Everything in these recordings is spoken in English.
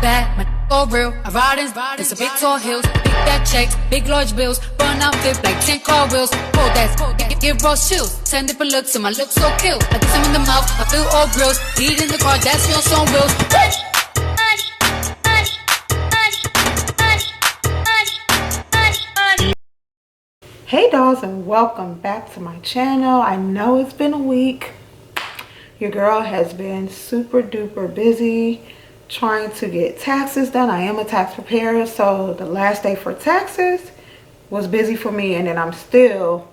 bad, my all real. I ride in some big tall hills, big fat checks, big large bills. Run out flip like 10 car wheels. Hold that, give raw chills. 10 different looks and my looks so kill. I kiss him in the mouth, I feel all grills. Heat in the car, that's on some wheels. Hey dolls, and welcome back to my channel. I know it's been a week. Your girl has been super duper busy trying to get taxes done. I am a tax preparer, so the last day for taxes was busy for me, and then I'm still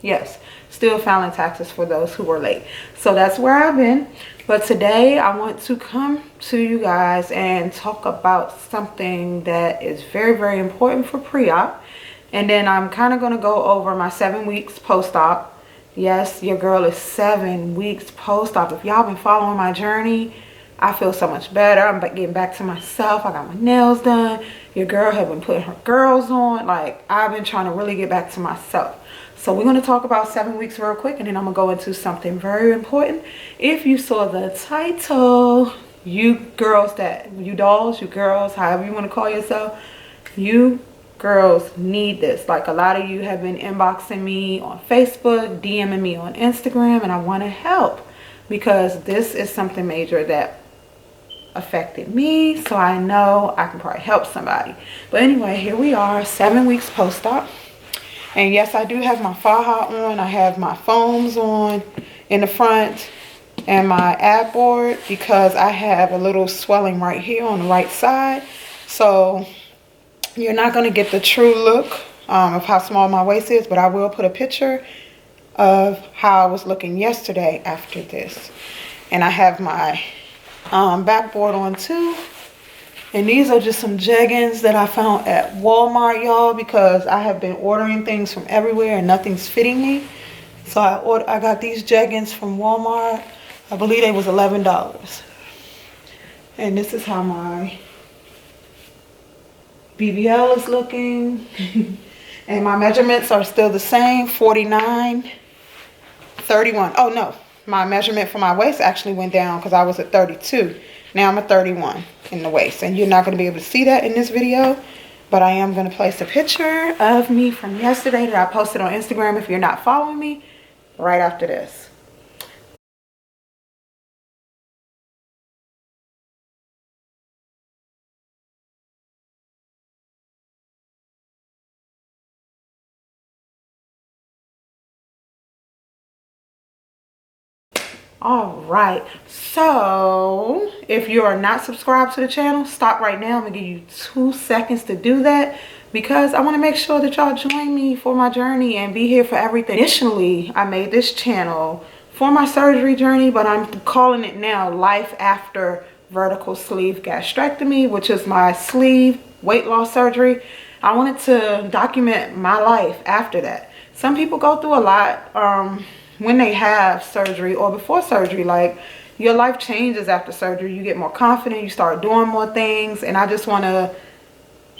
filing taxes for those who were late. So that's where I've been. But today I want to come to you guys and talk about something that is very, very important for pre-op. And then I'm kind of going to go over my 7 weeks post-op. Yes, your girl is 7 weeks post-op. If y'all been following my journey, I feel so much better. I'm getting back to myself. I got my nails done. Your girl have been putting her girls on. Like, I've been trying to really get back to myself. So we're going to talk about 7 weeks real quick, and then I'm going to go into something very important. If you saw the title, you girls, you dolls, you girls, however you want to call yourself, you girls need this. Like, a lot of you have been inboxing me on Facebook, DMing me on Instagram, and I want to help because this is something major that affected me, so I know I can probably help somebody. But anyway, here we are, 7 weeks post-op. And yes, I do have my faja on. I have my foams on in the front and my ab board because I have a little swelling right here on the right side. So you're not going to get the true look of how small my waist is, but I will put a picture of how I was looking yesterday after this. And I have my backboard on too. And these are just some jeggings that I found at Walmart, y'all, because I have been ordering things from everywhere and nothing's fitting me. So I got these jeggings from Walmart. I believe they was $11. And this is how my BBL is looking. And my measurements are still the same, 49, 31. Oh no, my measurement for my waist actually went down because I was at 32. Now I'm at 31 in the waist, and you're not going to be able to see that in this video, but I am going to place a picture of me from yesterday that I posted on Instagram if you're not following me right after this. All right, so if you are not subscribed to the channel, stop right now. I'm gonna give you 2 seconds to do that because I want to make sure that y'all join me for my journey and be here for everything. Initially, I made this channel for my surgery journey, but I'm calling it now Life After Vertical Sleeve Gastrectomy, which is my sleeve weight loss surgery. I wanted to document my life after that. Some people go through a lot when they have surgery or before surgery. Like, your life changes after surgery. You get more confident, you start doing more things, and I just want to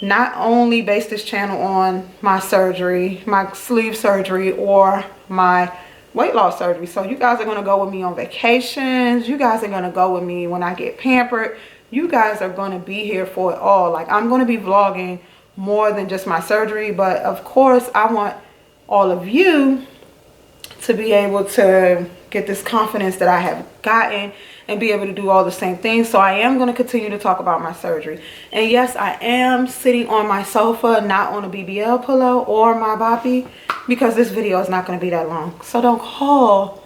not only base this channel on my surgery, my sleeve surgery, or my weight loss surgery. So you guys are going to go with me on vacations, you guys are going to go with me when I get pampered, you guys are going to be here for it all. Like, I'm going to be vlogging more than just my surgery, but of course I want all of you to be able to get this confidence that I have gotten and be able to do all the same things. So I am going to continue to talk about my surgery. And yes, I am sitting on my sofa, not on a BBL pillow or my boppy, because this video is not going to be that long. So don't call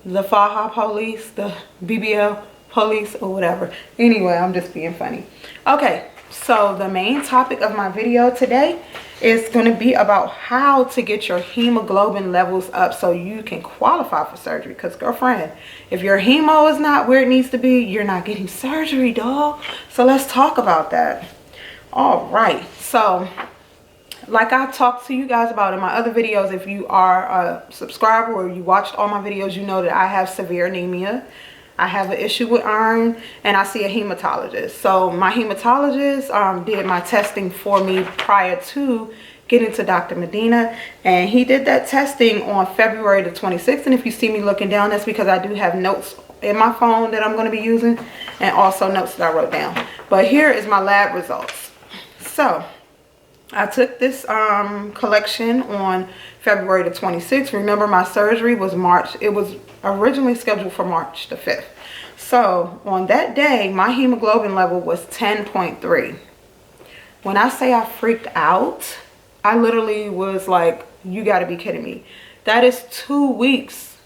the faja police, the BBL police, or whatever. Anyway, I'm just being funny. Okay, so the main topic of my video today is going to be about how to get your hemoglobin levels up so you can qualify for surgery. Because, girlfriend, if your hemo is not where it needs to be, you're not getting surgery, dog. So let's talk about that. All right, so like I talked to you guys about in my other videos, if you are a subscriber or you watched all my videos, you know that I have severe anemia. I have an issue with iron, and I see a hematologist. So my hematologist did my testing for me prior to getting to Dr. Medina, and he did that testing on February the 26th. And if you see me looking down, that's because I do have notes in my phone that I'm going to be using, and also notes that I wrote down. But here is my lab results. So I took this collection on February the 26th. Remember, my surgery was March. It was originally scheduled for March the 5th. So on that day, my hemoglobin level was 10.3. When I say I freaked out, I literally was like, you got to be kidding me. That is 2 weeks.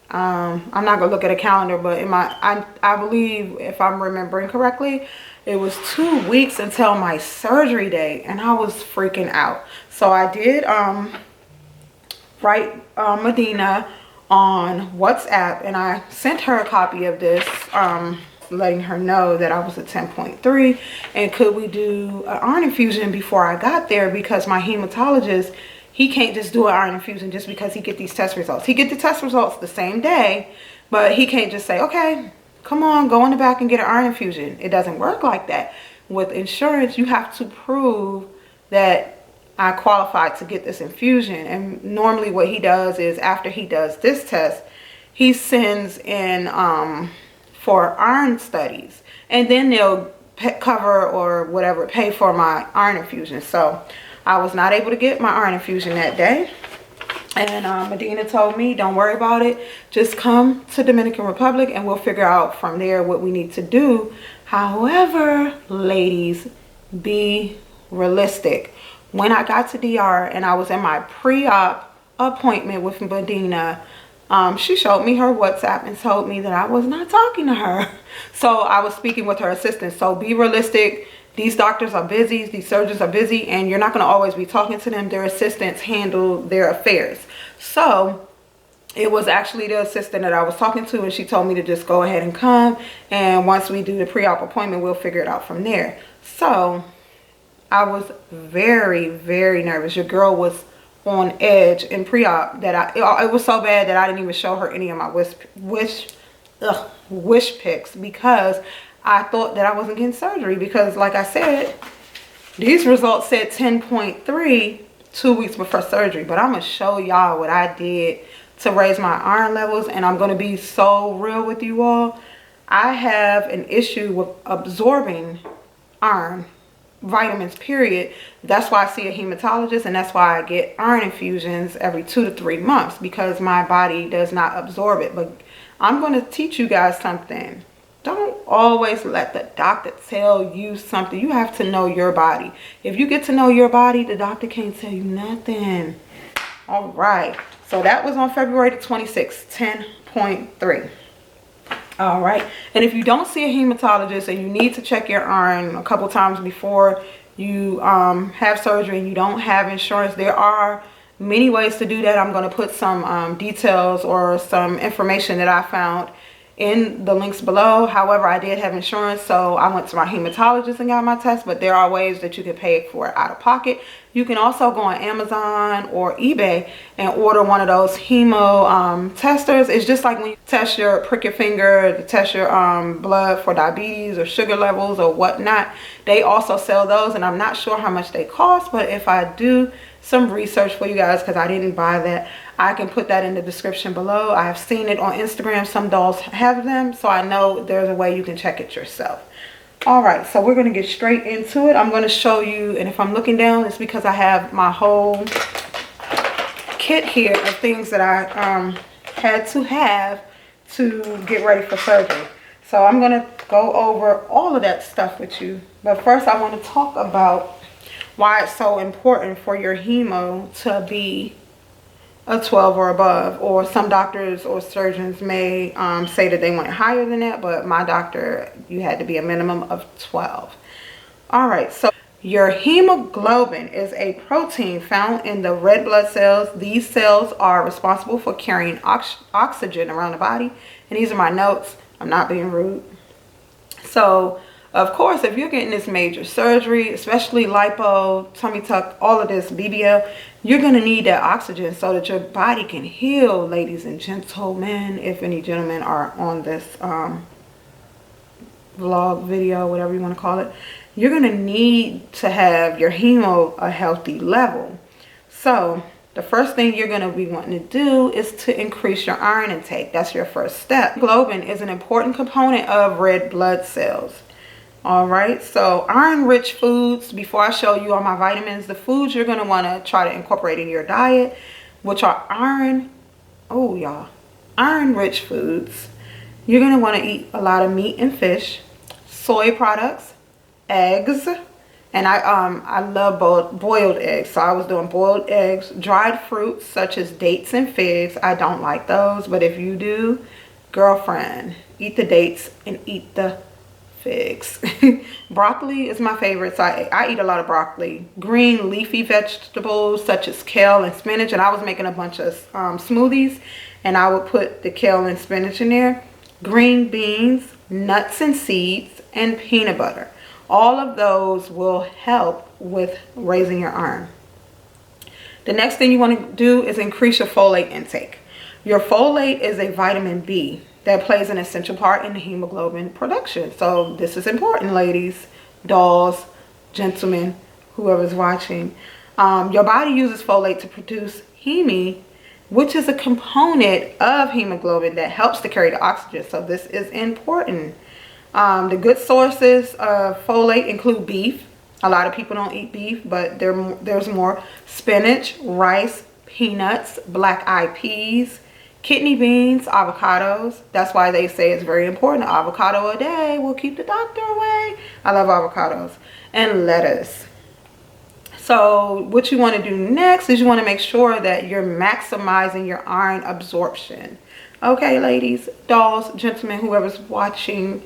I'm not gonna look at a calendar, but I believe, if I'm remembering correctly, it was 2 weeks until my surgery date, and I was freaking out. So I did write Medina on WhatsApp, and I sent her a copy of this, letting her know that I was at 10.3, and could we do an iron infusion before I got there, because my hematologist, he can't just do an iron infusion just because he get these test results. He get the test results the same day, but he can't just say, okay, come on, go in the back and get an iron infusion. It doesn't work like that. With insurance, you have to prove that I qualified to get this infusion. And normally what he does is, after he does this test, he sends in for iron studies. And then they'll cover or whatever, pay for my iron infusion. So I was not able to get my iron infusion that day. And Medina told me, don't worry about it. Just come to Dominican Republic and we'll figure out from there what we need to do. However, ladies, be realistic. When I got to DR and I was in my pre-op appointment with Medina, she showed me her WhatsApp and told me that I was not talking to her. So I was speaking with her assistant. So be realistic. These doctors are busy, these surgeons are busy, and you're not going to always be talking to them. Their assistants handle their affairs. So it was actually the assistant that I was talking to, and she told me to just go ahead and come. And once we do the pre-op appointment, we'll figure it out from there. So I was very, very nervous. Your girl was on edge in pre-op. It was so bad that I didn't even show her any of my wish pics, because I thought that I wasn't getting surgery, because like I said, these results said 10.3 2 weeks before surgery. But I'm going to show y'all what I did to raise my iron levels, and I'm going to be so real with you all. I have an issue with absorbing iron, vitamins, period. That's why I see a hematologist, and that's why I get iron infusions every 2 to 3 months, because my body does not absorb it. But I'm going to teach you guys something. Don't always let the doctor tell you something. You have to know your body. If you get to know your body, the doctor can't tell you nothing. All right. So that was on February the 26th, 10.3. All right. And if you don't see a hematologist and you need to check your iron a couple times before you have surgery and you don't have insurance, there are many ways to do that. I'm going to put some details or some information that I found in the links below. However, I did have insurance, so I went to my hematologist and got my test, but there are ways that you can pay for it out of pocket. You can also go on Amazon or eBay and order one of those hemo testers. It's just like when you test prick your finger to test your blood for diabetes or sugar levels or whatnot. They also sell those, and I'm not sure how much they cost, but if I do some research for you guys, because I didn't buy that, I can put that in the description below. I have seen it on Instagram. Some dolls have them, so I know there's a way you can check it yourself. All right, so we're going to get straight into it. I'm going to show you, and if I'm looking down, it's because I have my whole kit here of things that I had to have to get ready for surgery. So I'm going to go over all of that stuff with you. But first, I want to talk about why it's so important for your hemo to be a 12 or above. Or some doctors or surgeons may say that they want it higher than that, but my doctor, you had to be a minimum of 12. All right, so your hemoglobin is a protein found in the red blood cells. These cells are responsible for carrying oxygen around the body. And these are my notes. I'm not being rude. So of course, if you're getting this major surgery, especially lipo, tummy tuck, all of this, BBL, you're going to need that oxygen so that your body can heal, ladies and gentlemen, if any gentlemen are on this vlog, video, whatever you want to call it. You're going to need to have your hemo a healthy level. So the first thing you're going to be wanting to do is to increase your iron intake. That's your first step. Hemoglobin is an important component of red blood cells. All right, so iron-rich foods, before I show you all my vitamins, the foods you're going to want to try to incorporate in your diet, which are iron-rich foods. You're going to want to eat a lot of meat and fish, soy products, eggs, and I love boiled eggs, so I was doing boiled eggs. Dried fruits such as dates and figs, I don't like those, but if you do, girlfriend, eat the dates and eat the figs. Broccoli is my favorite, so I eat a lot of broccoli. Green leafy vegetables such as kale and spinach, and I was making a bunch of smoothies, and I would put the kale and spinach in there. Green beans, nuts and seeds, and peanut butter. All of those will help with raising your iron. The next thing you want to do is increase your folate intake. Your folate is a vitamin B that plays an essential part in the hemoglobin production. So this is important, ladies, dolls, gentlemen, whoever's watching. Your body uses folate to produce heme, which is a component of hemoglobin that helps to carry the oxygen. So this is important. The good sources of folate include beef. A lot of people don't eat beef, but there's more. Spinach, rice, peanuts, black-eyed peas, kidney beans, avocados. That's why they say it's very important. An avocado a day will keep the doctor away. I love avocados. And lettuce. So what you want to do next is you want to make sure that you're maximizing your iron absorption. Okay, ladies, dolls, gentlemen, whoever's watching.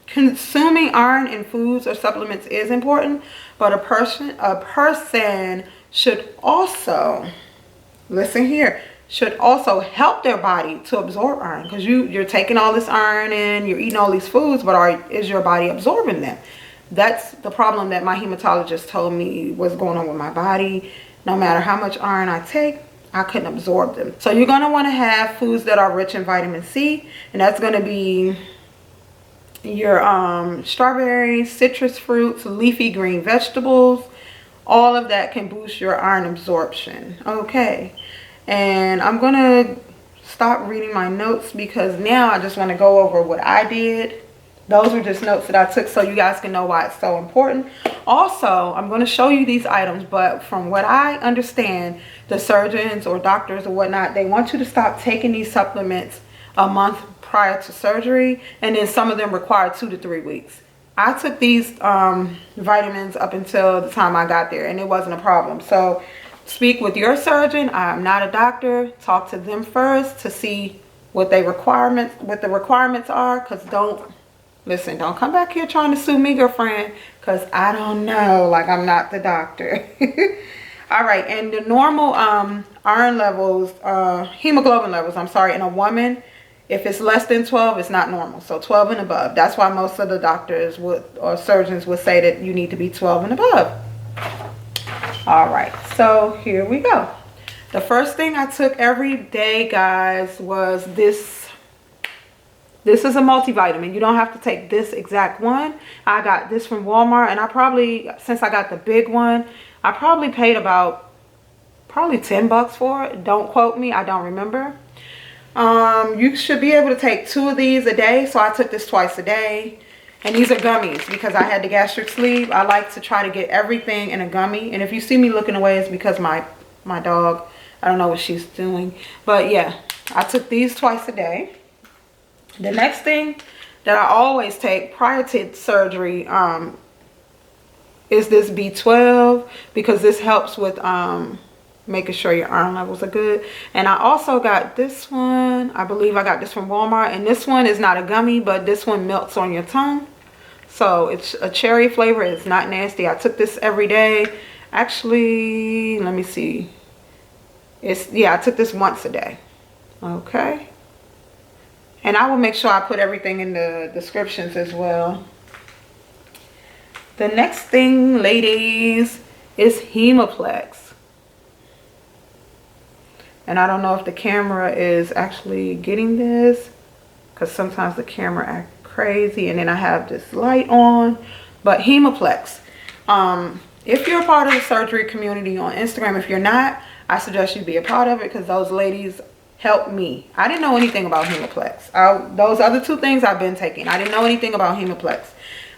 Consuming iron in foods or supplements is important, but a person should also, listen here, should also help their body to absorb iron, because you're taking all this iron in, you're eating all these foods, but is your body absorbing them? That's the problem that my hematologist told me was going on with my body. No matter how much iron I take, I couldn't absorb them. So you're going to want to have foods that are rich in vitamin C, and that's going to be your strawberries, citrus fruits, leafy green vegetables. All of that can boost your iron absorption. Okay, and I'm going to stop reading my notes because now I just want to go over what I did. Those were just notes that I took so you guys can know why it's so important. Also, I'm going to show you these items, but from what I understand, the surgeons or doctors or whatnot, they want you to stop taking these supplements a month prior to surgery, and then some of them require 2 to 3 weeks. I took these vitamins up until the time I got there, and it wasn't a problem. So speak with your surgeon. I'm not a doctor. Talk to them first to see what the requirements are, because don't come back here trying to sue me, girlfriend, because I don't know. Like, I'm not the doctor. All right, and the normal iron levels, hemoglobin levels, in a woman, if it's less than 12, it's not normal. So 12 and above. That's why most of the doctors or surgeons would say that you need to be 12 and above. All right, so here we go. The first thing I took every day, guys, was this. This is a multivitamin. You don't have to take this exact one. I got this from Walmart, and since I got the big one, I probably paid about $10 for it. Don't quote me, I don't remember. You should be able to take 2 of these a day, so I took this twice a day. And these are gummies because I had the gastric sleeve. I like to try to get everything in a gummy, and if you see me looking away, it's because my dog, I don't know what she's doing, but yeah, I took these twice a day. The next thing that I always take prior to surgery is this B12, because this helps with making sure your iron levels are good. And I also got this one. I believe I got this from Walmart, and this one is not a gummy, but this one melts on your tongue. So it's a cherry flavor. It's not nasty. I took this every day. Actually, let me see. I took this once a day. Okay. And I will make sure I put everything in the descriptions as well. The next thing, ladies, is Hemoplex. And I don't know if the camera is actually getting this, because sometimes the camera acts crazy, and then I have this light on. But Hemoplex, if you're a part of the surgery community on Instagram, if you're not, I suggest you be a part of it, because those ladies helped me. I didn't know anything about Hemoplex. Those other two things I've been taking. I didn't know anything about Hemoplex.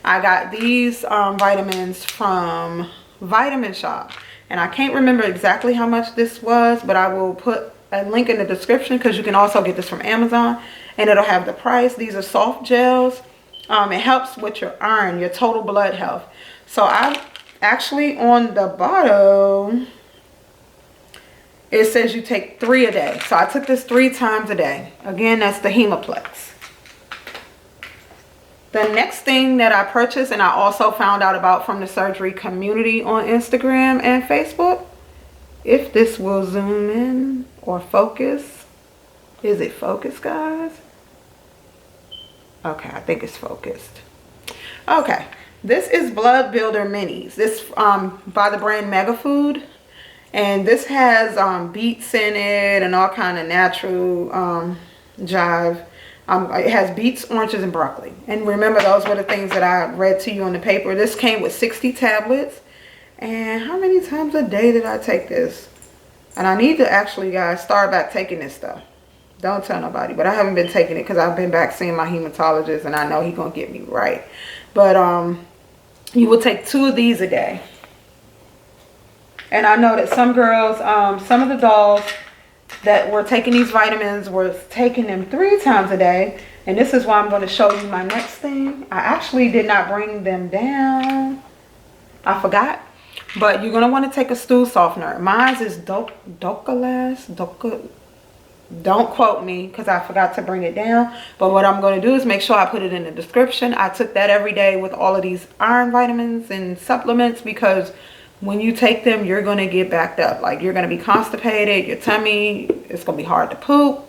I got these vitamins from Vitamin Shop, and I can't remember exactly how much this was, but I will put a link in the description, because you can also get this from Amazon, and it'll have the price. These are soft gels. It helps with your iron, your total blood health. So I actually, on the bottom, it says you take 3 a day. So I took this 3 times a day. Again, that's the Hemoplex. The next thing that I purchased, and I also found out about from the surgery community on Instagram and Facebook, if this will zoom in or focus. Is it focused, guys? Okay, I think it's focused. Okay, this is Blood Builder Minis. This by the brand Mega Food, and this has beets in it and all kind of natural jive. It has beets, oranges, and broccoli. And remember, those were the things that I read to you on the paper. This came with 60 tablets. And how many times a day did I take this? And I need to actually, guys, start back taking this stuff. Don't tell nobody, but I haven't been taking it because I've been back seeing my hematologist, and I know he's gonna get me right. But you will take 2 of these a day. And I know that some girls, some of the dolls that were taking these vitamins were taking them 3 times a day. And this is why I'm going to show you my next thing. I actually did not bring them down. I forgot. But you're going to want to take a stool softener. Mine is Doca. Don't quote me, because I forgot to bring it down. But what I'm going to do is make sure I put it in the description. I took that every day with all of these iron vitamins and supplements, because when you take them, you're going to get backed up. Like, you're going to be constipated, your tummy, it's going to be hard to poop.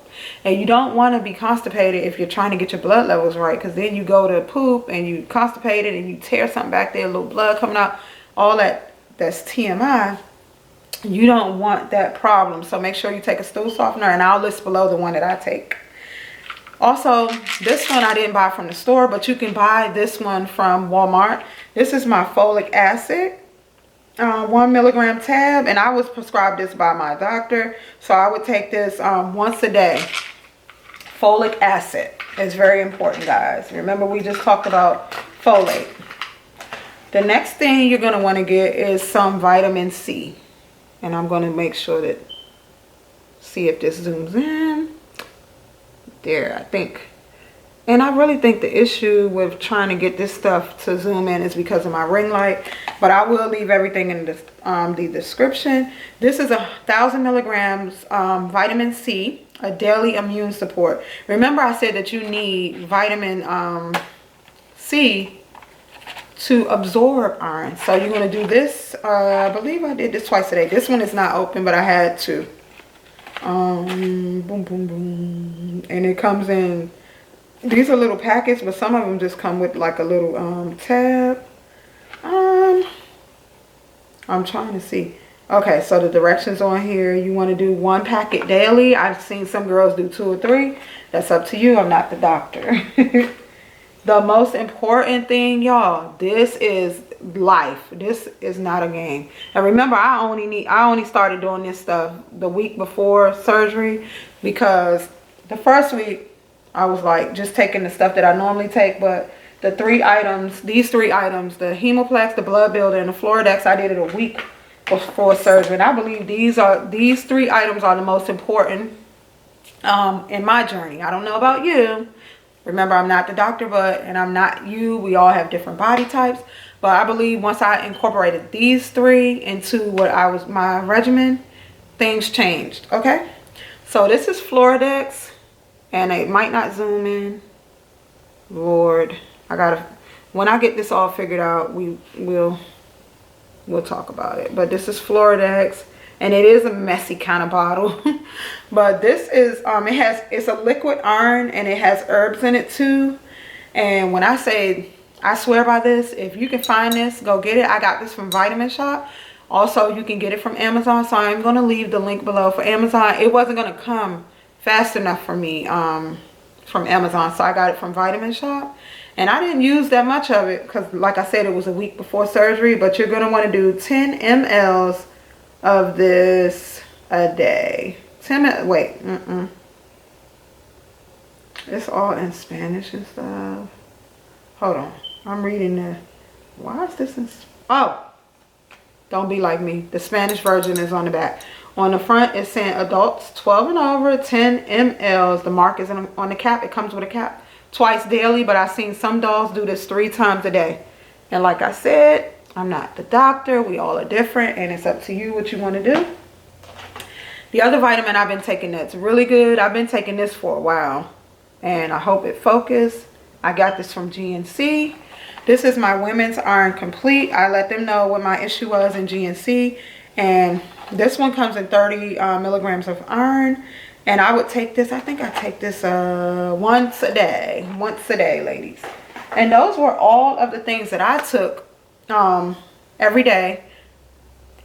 And you don't want to be constipated if you're trying to get your blood levels right, because then you go to poop and you constipated and you tear something back there, a little blood coming out, all that's TMI. You don't want that problem. So make sure you take a stool softener, and I'll list below the one that I take. Also, this one I didn't buy from the store, but you can buy this one from Walmart. This is my folic acid, 1 milligram tab, and I was prescribed this by my doctor. So I would take this once a day. Folic acid is very important, guys. Remember, we just talked about folate. The next thing you're going to want to get is some vitamin C. And I'm going to make sure that, see if this zooms in. There, I think. And I really think the issue with trying to get this stuff to zoom in is because of my ring light. But I will leave everything in the description. This is 1,000 milligrams vitamin C, a daily immune support. Remember, I said that you need vitamin C to absorb iron. So you're going to do this. I believe I did this twice a day. This one is not open, but I had to. Boom, boom, boom. And it comes in, these are little packets, but some of them just come with like a little tab. I'm trying to see. Okay, so the directions on here, you want to do 1 packet daily. I've seen some girls do 2 or 3. That's up to you. I'm not the doctor. The most important thing, y'all, this is life. This is not a game. And remember, I only started doing this stuff the week before surgery, because the first week I was like just taking the stuff that I normally take. But the 3 items, these 3 items, the Hemoplex, the Blood Builder, and the Floradex, I did it a week before surgery. And I believe these 3 items are the most important in my journey. I don't know about you. Remember, I'm not the doctor, and I'm not you. We all have different body types. But I believe once I incorporated these 3 into my regimen, things changed. Okay? So this is Floradex, and it might not zoom in. Lord, when I get this all figured out, we'll talk about it. But this is Floradex. And it is a messy kind of bottle. But this is, it's a liquid iron, and it has herbs in it too. And when I say, I swear by this, if you can find this, go get it. I got this from Vitamin Shop. Also, you can get it from Amazon. So I'm going to leave the link below for Amazon. It wasn't going to come fast enough for me from Amazon. So I got it from Vitamin Shop. And I didn't use that much of it because, like I said, it was a week before surgery. But you're going to want to do 10 mLs of this a day. 10, wait, It's all in Spanish and stuff. Hold on. I'm reading the, why is this in, oh, don't be like me. The Spanish version is on the back. On the front, it's saying adults 12 and over, 10 mLs. The mark is on the cap. It comes with a cap. Twice daily, but I've seen some dolls do this 3 times a day. And like I said, I'm not the doctor. We all are different, and it's up to you what you want to do. The other vitamin I've been taking that's really good, I've been taking this for a while, and I hope it focus. I got this from GNC. This is my Women's Iron Complete. I let them know what my issue was in GNC, and this one comes in 30 milligrams of iron. And I would take this, I think I take this once a day, ladies. And those were all of the things that I took every day,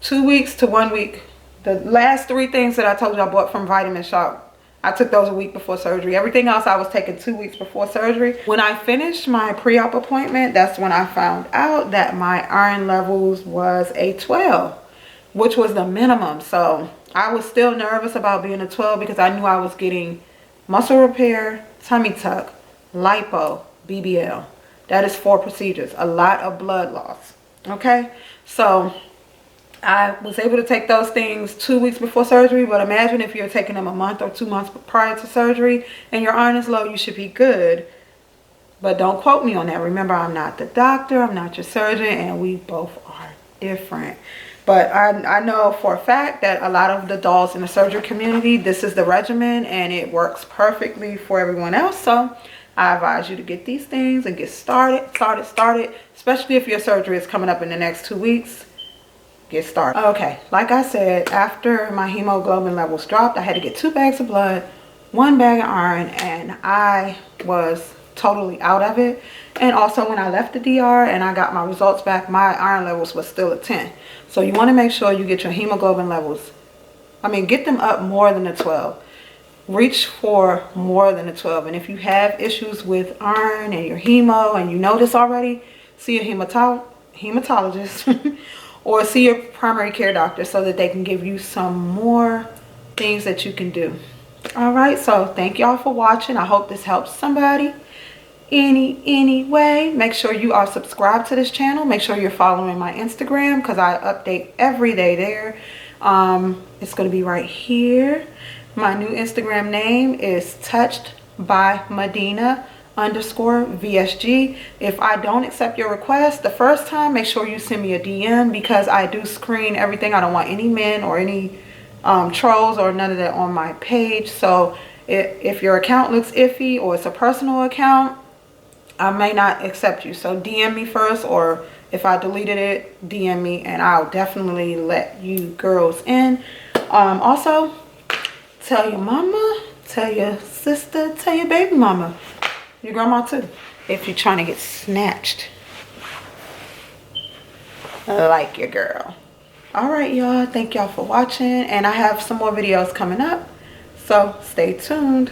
2 weeks to 1 week. The last 3 things that I told you I bought from Vitamin Shop, I took those a week before surgery. Everything else I was taking 2 weeks before surgery. When I finished my pre-op appointment, that's when I found out that my iron levels was a 12, which was the minimum. So I was still nervous about being a 12 because I knew I was getting muscle repair, tummy tuck, lipo, BBL. That is 4 procedures, a lot of blood loss. Okay, so I was able to take those things 2 weeks before surgery, but imagine if you're taking them a month or 2 months prior to surgery and your iron is low, you should be good. But don't quote me on that. Remember, I'm not the doctor, I'm not your surgeon, and we both are different. But I know for a fact that a lot of the dolls in the surgery community, this is the regimen and it works perfectly for everyone else. So I advise you to get these things and get started, especially if your surgery is coming up in the next 2 weeks. Get started. Okay, like I said, after my hemoglobin levels dropped, I had to get 2 bags of blood, 1 bag of iron, and I was totally out of it. And also when I left the DR and I got my results back, my iron levels was still at 10. So you want to make sure you get your hemoglobin levels, get them up more than a 12. Reach for more than a 12. And if you have issues with iron and your hemo and you know this already, see a hematologist or see your primary care doctor so that they can give you some more things that you can do. All right, so thank y'all for watching. I hope this helps somebody anyway. Make sure you are subscribed to this channel. Make sure you're following my Instagram because I update every day there. It's going to be right here. My new Instagram name is touched by Medina _VSG. If I don't accept your request the first time, make sure you send me a DM because I do screen everything. I don't want any men or any trolls or none of that on my page. So if your account looks iffy or it's a personal account, I may not accept you. So DM me first, or if I deleted it, DM me and I'll definitely let you girls in. Also, tell your mama, tell your sister, tell your baby mama, your grandma too, if you're trying to get snatched like your girl. All right, y'all, thank y'all for watching, and I have some more videos coming up, so stay tuned.